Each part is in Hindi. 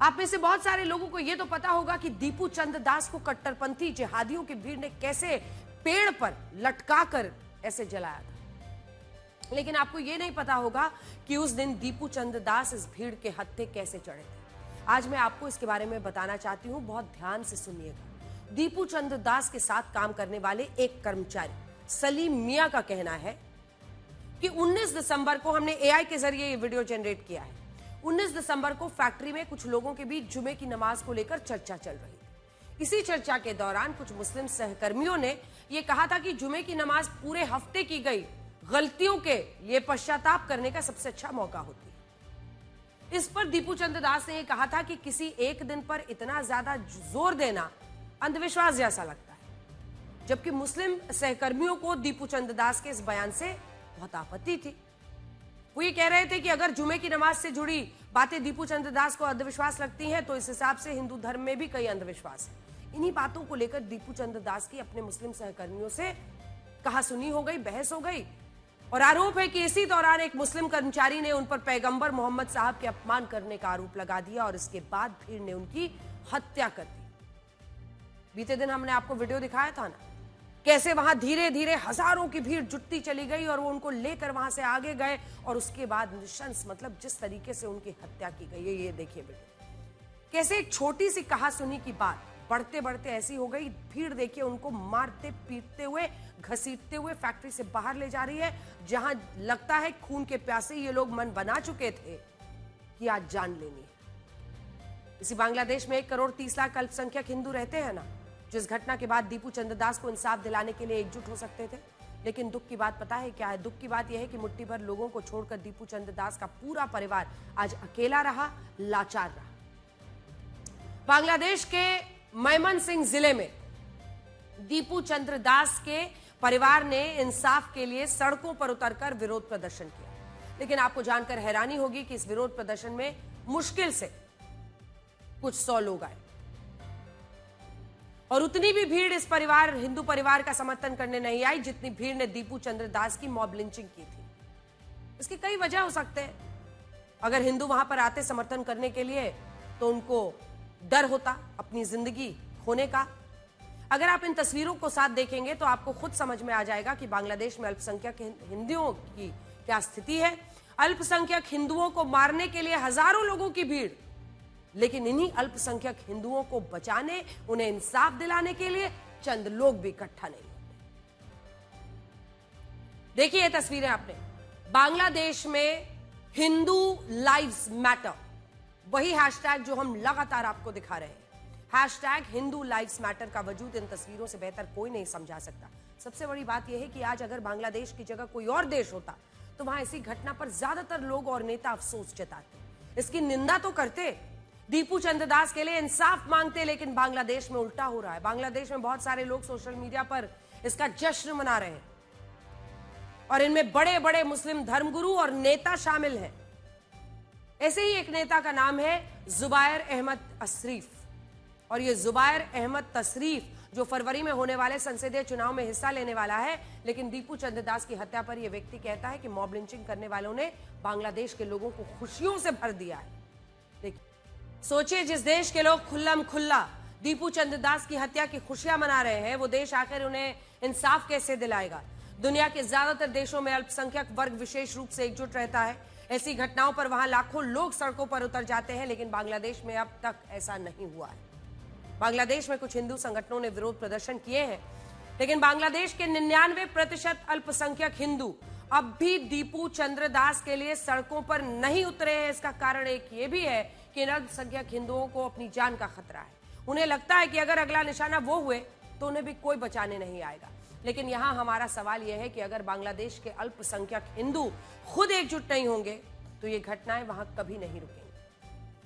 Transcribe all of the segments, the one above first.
आप में से बहुत सारे लोगों को यह तो पता होगा कि दीपू चंद दास को कट्टरपंथी जिहादियों की भीड़ ने कैसे पेड़ पर लटकाकर ऐसे जलाया था, लेकिन आपको यह नहीं पता होगा कि उस दिन दीपू चंद दास इस भीड़ के हत्थे कैसे चढ़े थे। आज मैं आपको इसके बारे में बताना चाहती हूं, बहुत ध्यान से सुनिएगा। दीपू चंद दास के साथ काम करने वाले एक कर्मचारी सलीम मियां का कहना है कि 19 दिसंबर को हमने एआई के जरिए ये वीडियो जनरेट किया है। 19 दिसंबर को फैक्ट्री में कुछ लोगों के बीच जुमे की नमाज को लेकर चर्चा चल रही थी। इसी चर्चा के दौरान कुछ मुस्लिम सहकर्मियों ने यह कहा था कि जुमे की नमाज पूरे हफ्ते की गई गलतियों के लिए पश्चाताप करने का सबसे अच्छा मौका होती है। इस पर दीपू चंद दास ने यह कहा था कि किसी एक दिन पर इतना ज्यादा जोर देना अंधविश्वास जैसा लगता है, जबकि मुस्लिम सहकर्मियों को दीपू चंद दास के इस बयान से बहुत आपत्ति थी। वो ये कह रहे थे कि अगर जुमे की नमाज से जुड़ी बातें दीपू चंद दास को अंधविश्वास लगती हैं तो इस हिसाब से हिंदू धर्म में भी कई अंधविश्वास है। इन्हीं बातों को लेकर दीपू चंद दास की अपने मुस्लिम सहकर्मियों से कहासुनी हो गई, बहस हो गई, और आरोप है कि इसी दौरान एक मुस्लिम कर्मचारी ने उन पर पैगंबर मोहम्मद साहब के अपमान करने का आरोप लगा दिया और इसके बाद भीड़ ने उनकी हत्या कर दी। बीते दिन हमने आपको वीडियो दिखाया था ना, कैसे वहां धीरे धीरे हजारों की भीड़ जुटती चली गई और वो उनको लेकर वहां से आगे गए और उसके बाद निशंस मतलब जिस तरीके से उनकी हत्या की गई है, ये देखिए वीडियो। कैसे एक छोटी सी कहासुनी की बात बढ़ते बढ़ते ऐसी हो गई, भीड़ देखिए उनको मारते पीटते हुए घसीटते हुए फैक्ट्री से बाहर ले जा रही है, जहां लगता है खून के प्यासे ये लोग मन बना चुके थे कि आज जान लेनी है। इसी बांग्लादेश में 1 करोड़ 30 लाख अल्पसंख्यक हिंदू रहते हैं ना, जिस घटना के बाद दीपू चंद दास को इंसाफ दिलाने के लिए एकजुट हो सकते थे। लेकिन दुख की बात पता है क्या है? दुख की बात यह है कि मुट्ठी भर लोगों को छोड़कर दीपू चंद दास का पूरा परिवार आज अकेला रहा, लाचार रहा। बांग्लादेश के मैमनसिंह जिले में दीपू चंद्र दास के परिवार ने इंसाफ के लिए सड़कों पर उतरकर विरोध प्रदर्शन किया, लेकिन आपको जानकर हैरानी होगी कि इस विरोध प्रदर्शन में मुश्किल से कुछ 100 लोग आए और उतनी भी भीड़ इस हिंदू परिवार का समर्थन करने नहीं आई जितनी भीड़ ने दीपू चंद्र दास की मॉब लिंचिंग की थी। इसकी कई वजह हो सकते हैं। अगर हिंदू वहां पर आते समर्थन करने के लिए तो उनको डर होता अपनी जिंदगी खोने का। अगर आप इन तस्वीरों को साथ देखेंगे तो आपको खुद समझ में आ जाएगा कि बांग्लादेश में अल्पसंख्यक हिंदुओं की क्या स्थिति है। अल्पसंख्यक हिंदुओं को मारने के लिए हजारों लोगों की भीड़, लेकिन इन्हीं अल्पसंख्यक हिंदुओं को बचाने, उन्हें इंसाफ दिलाने के लिए चंद लोग भी इकट्ठा नहीं होते। देखिए ये तस्वीरें आपने, बांग्लादेश में हिंदू लाइव्स मैटर, वही हैशटैग जो हम लगातार आपको दिखा रहे हैं, हैशटैग हिंदू लाइव्स मैटर का वजूद इन तस्वीरों से बेहतर कोई नहीं समझा सकता। सबसे बड़ी बात यह है कि आज अगर बांग्लादेश की जगह कोई और देश होता तो वहां इसी घटना पर ज्यादातर लोग और नेता अफसोस जताते, इसकी निंदा तो करते, दीपू चंद दास के लिए इंसाफ मांगते, लेकिन बांग्लादेश में उल्टा हो रहा है। बांग्लादेश में बहुत सारे लोग सोशल मीडिया पर इसका जश्न मना रहे हैं और इनमें बड़े बड़े मुस्लिम धर्मगुरु और नेता शामिल हैं। ऐसे ही एक नेता का नाम है जुबैर अहमद तशरीफ, और ये जुबैर अहमद तशरीफ जो फरवरी में होने वाले संसदीय चुनाव में हिस्सा लेने वाला है, लेकिन दीपू चंद दास की हत्या पर यह व्यक्ति कहता है कि मॉब लिंचिंग करने वालों ने बांग्लादेश के लोगों को खुशियों से भर दिया है। देखिए, सोचिए जिस देश के लोग खुल्लम खुल्ला दीपू चंद दास की हत्या की खुशियां मना रहे हैं, वो देश आखिर उन्हें इंसाफ कैसे दिलाएगा? दुनिया के ज्यादातर देशों में अल्पसंख्यक वर्ग विशेष रूप से एकजुट रहता है। ऐसी घटनाओं पर वहां लाखों लोग सड़कों पर उतर जाते हैं, लेकिन बांग्लादेश में अब तक ऐसा नहीं हुआ है। बांग्लादेश में कुछ हिंदू संगठनों ने विरोध प्रदर्शन किए हैं, लेकिन बांग्लादेश के 99% अल्पसंख्यक हिंदू अब भी दीपू चंद्र दास के लिए सड़कों पर नहीं उतरे हैं। इसका कारण एक ये भी है कि अल्पसंख्यक हिंदुओं को अपनी जान का खतरा है। उन्हें लगता है कि अगर अगला निशाना वो हुए तो उन्हें भी कोई बचाने नहीं आएगा। लेकिन यहां हमारा सवाल यह है कि अगर बांग्लादेश के अल्पसंख्यक हिंदू खुद एकजुट नहीं होंगे तो ये घटनाएं वहां कभी नहीं रुकेंगी।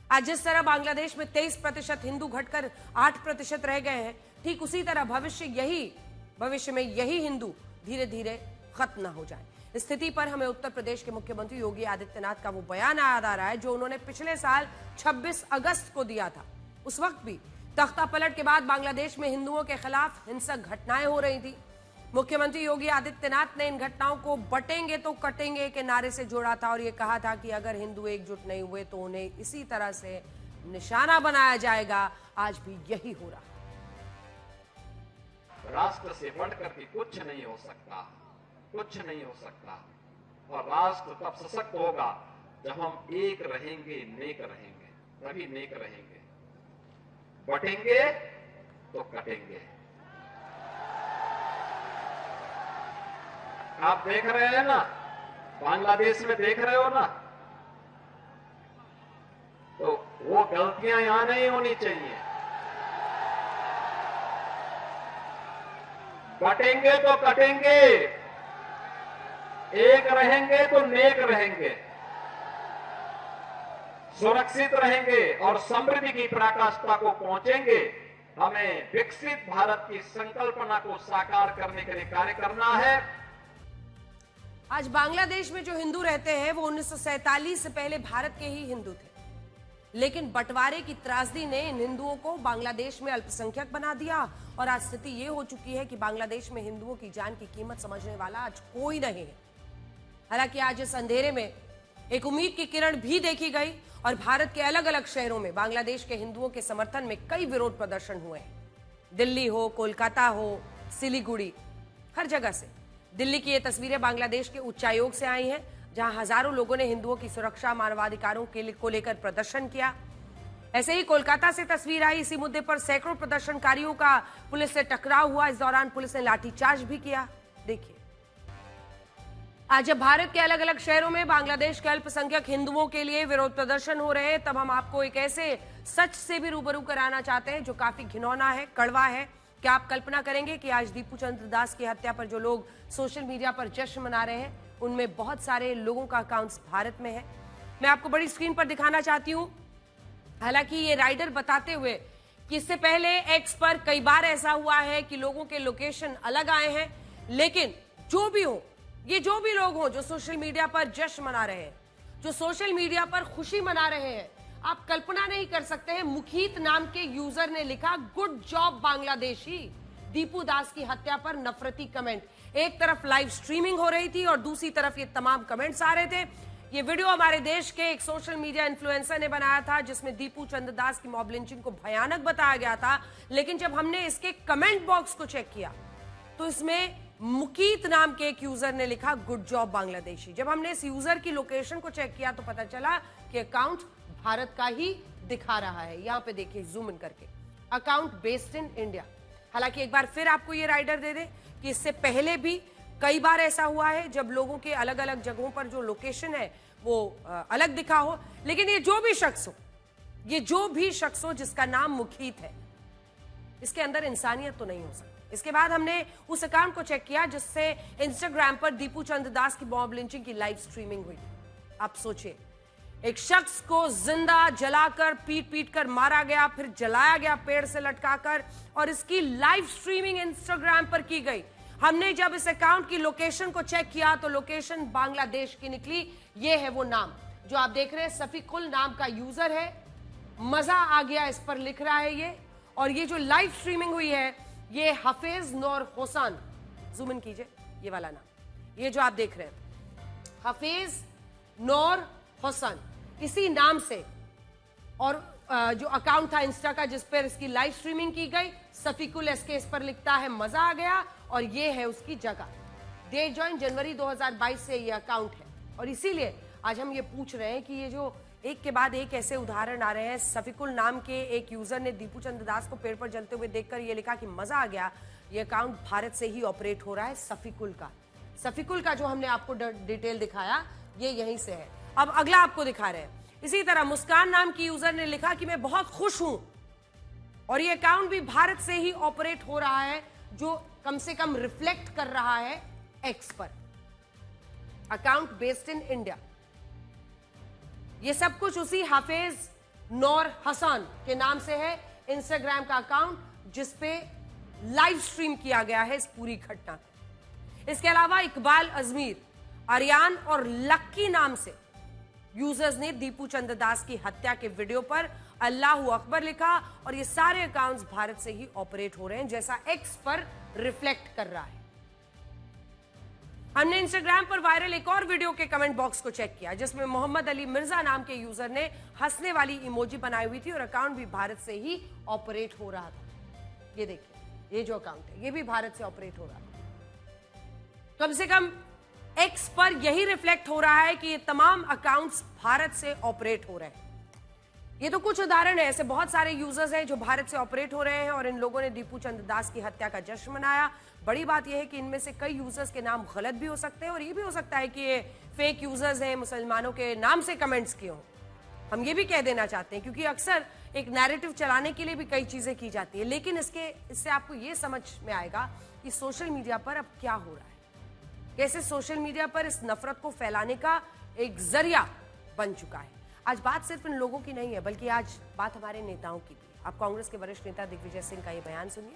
आज जिस तरह बांग्लादेश में 23% हिंदू घटकर 8% रह गए हैं, ठीक उसी तरह भविष्य में यही हिंदू धीरे धीरे खत्म न हो जाए। इस स्थिति पर हमें उत्तर प्रदेश के मुख्यमंत्री योगी आदित्यनाथ का वो बयान याद आ रहा है जो उन्होंने पिछले साल 26 अगस्त को दिया था। उस वक्त भी तख्ता पलट के बाद बांग्लादेश में हिंदुओं के खिलाफ हिंसक घटनाएं हो रही थी। मुख्यमंत्री योगी आदित्यनाथ ने इन घटनाओं को बटेंगे तो कटेंगे के नारे से जोड़ा था और ये कहा था कि अगर हिंदू एकजुट नहीं हुए तो उन्हें इसी तरह से निशाना बनाया जाएगा। आज भी यही हो रहा। राष्ट्र से बढ़कर के कुछ नहीं हो सकता, कुछ नहीं हो सकता। और राष्ट्र तब सशक्त होगा जब हम एक रहेंगे, नेक रहेंगे, तभी नेक रहेंगे। बटेंगे तो कटेंगे। आप देख रहे हैं ना, बांग्लादेश में देख रहे हो ना, तो वो गलतियां यहां नहीं होनी चाहिए। बटेंगे तो कटेंगे, एक रहेंगे तो नेक रहेंगे, सुरक्षित रहेंगे और समृद्धि की पराकाष्ठा को पहुंचेंगे। हमें विकसित भारत की संकल्पना को साकार करने के लिए कार्य करना है। आज बांग्लादेश में जो हिंदू रहते हैं वो 1947 से पहले भारत के ही हिंदू थे, लेकिन बंटवारे की त्रासदी ने इन हिंदुओं को बांग्लादेश में अल्पसंख्यक बना दिया और आज स्थिति ये हो चुकी है कि बांग्लादेश में हिंदुओं की जान की कीमत समझने वाला आज कोई नहीं है। हालांकि आज इस अंधेरे में एक उम्मीद की किरण भी देखी गई और भारत के अलग अलग शहरों में बांग्लादेश के हिंदुओं के समर्थन में कई विरोध प्रदर्शन हुए हैं। दिल्ली हो, कोलकाता हो, सिलीगुड़ी, हर जगह से। दिल्ली की ये तस्वीरें बांग्लादेश के उच्चायोग से आई हैं, जहां हजारों लोगों ने हिंदुओं की सुरक्षा, मानवाधिकारों को लेकर प्रदर्शन किया। ऐसे ही कोलकाता से तस्वीर आई। इसी मुद्दे पर सैकड़ों प्रदर्शनकारियों का पुलिस से टकराव हुआ। इस दौरान पुलिस ने लाठीचार्ज भी किया। देखिए, आज जब भारत के अलग अलग शहरों में बांग्लादेश के अल्पसंख्यक हिंदुओं के लिए विरोध प्रदर्शन हो रहे हैं, तब हम आपको एक ऐसे सच से भी रूबरू कराना चाहते हैं जो काफी घिनौना है, कड़वा है। क्या आप कल्पना करेंगे कि आज दीपू चंद्र दास की हत्या पर जो लोग सोशल मीडिया पर जश्न मना रहे हैं, उनमें बहुत सारे लोगों का अकाउंट्स भारत में है। मैं आपको बड़ी स्क्रीन पर दिखाना चाहती हूं। हालांकि ये राइडर बताते हुए कि इससे पहले एक्स पर कई बार ऐसा हुआ है कि लोगों के लोकेशन अलग आए हैं, लेकिन जो भी हो, ये जो भी लोग हो जो सोशल मीडिया पर जश्न मना रहे हैं, जो सोशल मीडिया पर खुशी मना रहे हैं, आप कल्पना नहीं कर सकते हैं। मुखीत नाम के यूजर ने लिखा, गुड जॉब बांग्लादेशी। दीपू दास की हत्या पर नफरती कमेंट। एक तरफ लाइव स्ट्रीमिंग हो रही थी और दूसरी तरफ ये तमाम कमेंट्स आ रहे थे। ये वीडियो हमारे देश के एक सोशल मीडिया इन्फ्लुएंसर ने बनाया था, जिसमें दीपू चंद्र दास की मॉब लिंचिंग को भयानक बताया गया था। लेकिन जब हमने इसके कमेंट बॉक्स को चेक किया तो इसमें मुकीत नाम के एक यूजर ने लिखा, गुड जॉब बांग्लादेशी। जब हमने इस यूजर की लोकेशन को चेक किया तो पता चला कि अकाउंट भारत का ही दिखा रहा है। यहां पे देखिए, जूम इन करके, अकाउंट बेस्ड इन इंडिया। हालांकि एक बार फिर आपको ये राइडर दे दे कि इससे पहले भी कई बार ऐसा हुआ है जब लोगों के अलग अलग जगहों पर जो लोकेशन है वो अलग दिखा हो। लेकिन ये जो भी शख्स हो जिसका नाम मुखीत है, इसके अंदर इंसानियत तो नहीं हो सकती। इसके बाद हमने उस अकाउंट को चेक किया जिससे इंस्टाग्राम पर दीपू चंद्र दास की मॉब लिंचिंग की लाइव स्ट्रीमिंग हुई। आप सोचिए, एक शख्स को जिंदा जलाकर पीट कर मारा गया, फिर जलाया गया पेड़ से लटकाकर, और इसकी लाइव स्ट्रीमिंग इंस्टाग्राम पर की गई। हमने जब इस अकाउंट की लोकेशन को चेक किया तो लोकेशन बांग्लादेश की निकली। ये है वो नाम जो आप देख रहे हैं, सफीकुल नाम का यूजर है। मजा आ गया इस पर लिख रहा है ये। और ये जो लाइव स्ट्रीमिंग हुई है, ये हफीज नूर हुसैन, जूम इन कीजिए, ये वाला नाम, ये जो आप देख रहे हैं, हफीज नूर हुसैन, इसी नाम से। और जो अकाउंट था इंस्टा का जिस पर इसकी लाइव स्ट्रीमिंग की गई, सफीकुल एसके इस पर लिखता है, मजा आ गया। और ये है उसकी जगह। डे जॉइन जनवरी 2022 से ये अकाउंट है। और इसीलिए आज हम ये पूछ रहे हैं कि ये जो एक के बाद एक ऐसे उदाहरण आ रहे हैं। सफीकुल नाम के एक यूजर ने दीपू चंद्र दास को पेड़ पर जलते हुए देखकर ये लिखा कि मजा आ गया। ये अकाउंट भारत से ही ऑपरेट हो रहा है, सफीकुल का जो हमने आपको डिटेल दिखाया ये यहीं से है। अब अगला आपको दिखा रहे हैं। इसी तरह मुस्कान नाम की यूजर ने लिखा कि मैं बहुत खुश हूं, और ये अकाउंट भी भारत से ही ऑपरेट हो रहा है, जो कम से कम रिफ्लेक्ट कर रहा है एक्स पर, अकाउंट बेस्ड इन इंडिया। ये सब कुछ उसी हाफिज नूर हुसैन के नाम से है, इंस्टाग्राम का अकाउंट जिस पे लाइव स्ट्रीम किया गया है इस पूरी घटना। इसके अलावा इकबाल अजमीर, आर्यान और लक्की नाम से यूजर्स ने दीपू चंद्र दास की हत्या के वीडियो पर अल्लाहू अकबर लिखा, और ये सारे अकाउंट्स भारत से ही ऑपरेट हो रहे हैं, जैसा एक्स पर रिफ्लेक्ट कर रहा है। हमने इंस्टाग्राम पर वायरल एक और वीडियो के कमेंट बॉक्स को चेक किया जिसमें मोहम्मद अली मिर्जा नाम के यूजर ने हंसने वाली इमोजी बनाई हुई थी और अकाउंट भी भारत से ही ऑपरेट हो रहा था। ये देखिए, ये जो अकाउंट है ये भी भारत से ऑपरेट हो रहा था। कम से कम एक्स पर यही रिफ्लेक्ट हो रहा है कि ये तमाम अकाउंट्स भारत से ऑपरेट हो रहे हैं। ये तो कुछ उदाहरण है, ऐसे बहुत सारे यूजर्स हैं जो भारत से ऑपरेट हो रहे हैं और इन लोगों ने दीपू चंद्र दास की हत्या का जश्न मनाया। बड़ी बात यह है कि इनमें से कई यूजर्स के नाम गलत भी हो सकते हैं और ये भी हो सकता है कि ये फेक यूजर्स हैं, मुसलमानों के नाम से कमेंट्स किए हों। हम ये भी कह देना चाहते हैं क्योंकि अक्सर एक नैरेटिव चलाने के लिए भी कई चीजें की जाती है, लेकिन इससे आपको ये समझ में आएगा कि सोशल मीडिया पर अब क्या हो रहा है, कैसे सोशल मीडिया पर इस नफरत को फैलाने का एक जरिया बन चुका है। आज बात सिर्फ इन लोगों की नहीं है बल्कि आज बात हमारे नेताओं की भी है। आप कांग्रेस के वरिष्ठ नेता दिग्विजय सिंह का ये बयान सुनिए।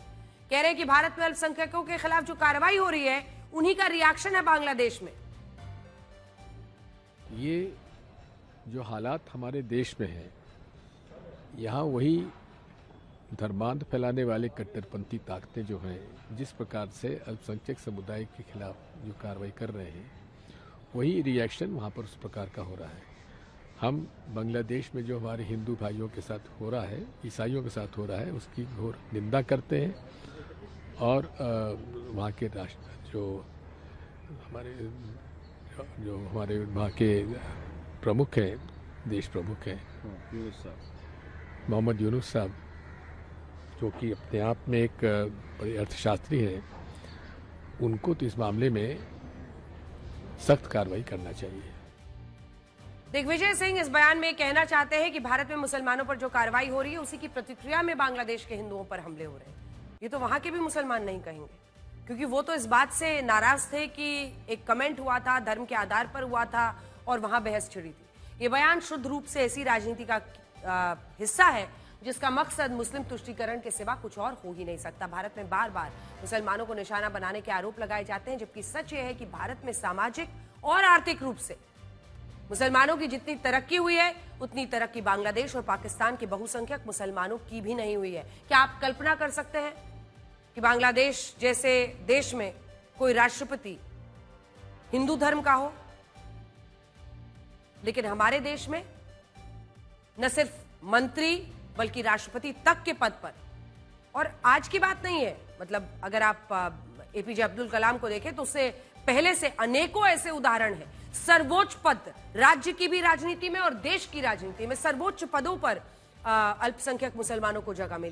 कह रहे हैं कि भारत में अल्पसंख्यकों के खिलाफ जो कार्रवाई हो रही है उन्हीं का रिएक्शन है बांग्लादेश में। ये जो हालात हमारे देश में है, यहाँ वही धर्मांध फैलाने वाले कट्टरपंथी ताकतें जो हैं जिस प्रकार से अल्पसंख्यक समुदाय के खिलाफ जो कार्रवाई कर रहे हैं वही रिएक्शन वहाँ पर उस प्रकार का हो रहा है। हम बांग्लादेश में जो हमारे हिंदू भाइयों के साथ हो रहा है, ईसाइयों के साथ हो रहा है, उसकी घोर निंदा करते हैं और वहाँ के राष्ट्र जो हमारे वहाँ के प्रमुख हैं, देश प्रमुख हैं मोहम्मद यूनुस साहब, जो कि अपने आप में एक बड़े अर्थशास्त्री हैं, उनको तो इस मामले में सख्त कार्रवाई करना चाहिए। दिग्विजय सिंह इस बयान में कहना चाहते हैं कि भारत में मुसलमानों पर जो कार्रवाई हो रही है उसी की प्रतिक्रिया में बांग्लादेश के हिंदुओं पर हमले हो रहे हैं। ये तो वहां के भी मुसलमान नहीं कहेंगे क्योंकि वो तो इस बात से नाराज थे कि एक कमेंट हुआ था, धर्म के आधार पर हुआ था और वहां बहस छिड़ी थी। ये बयान शुद्ध रूप से ऐसी राजनीति का हिस्सा है जिसका मकसद मुस्लिम तुष्टीकरण के सिवा कुछ और हो ही नहीं सकता। भारत में बार बार मुसलमानों को निशाना बनाने के आरोप लगाए जाते हैं, जबकि सच ये है कि भारत में सामाजिक और आर्थिक रूप से मुसलमानों की जितनी तरक्की हुई है उतनी तरक्की बांग्लादेश और पाकिस्तान के बहुसंख्यक मुसलमानों की भी नहीं हुई है। क्या आप कल्पना कर सकते हैं कि बांग्लादेश जैसे देश में कोई राष्ट्रपति हिंदू धर्म का हो, लेकिन हमारे देश में न सिर्फ मंत्री बल्कि राष्ट्रपति तक के पद पर, और आज की बात नहीं है, मतलब अगर आप एपीजे अब्दुल कलाम को देखें तो उससे पहले से अनेकों ऐसे उदाहरण हैं। सर्वोच्च पद राज्य की भी राजनीति में और देश की राजनीति में सर्वोच्च पदों पर अल्पसंख्यक मुसलमानों को जगह मिली।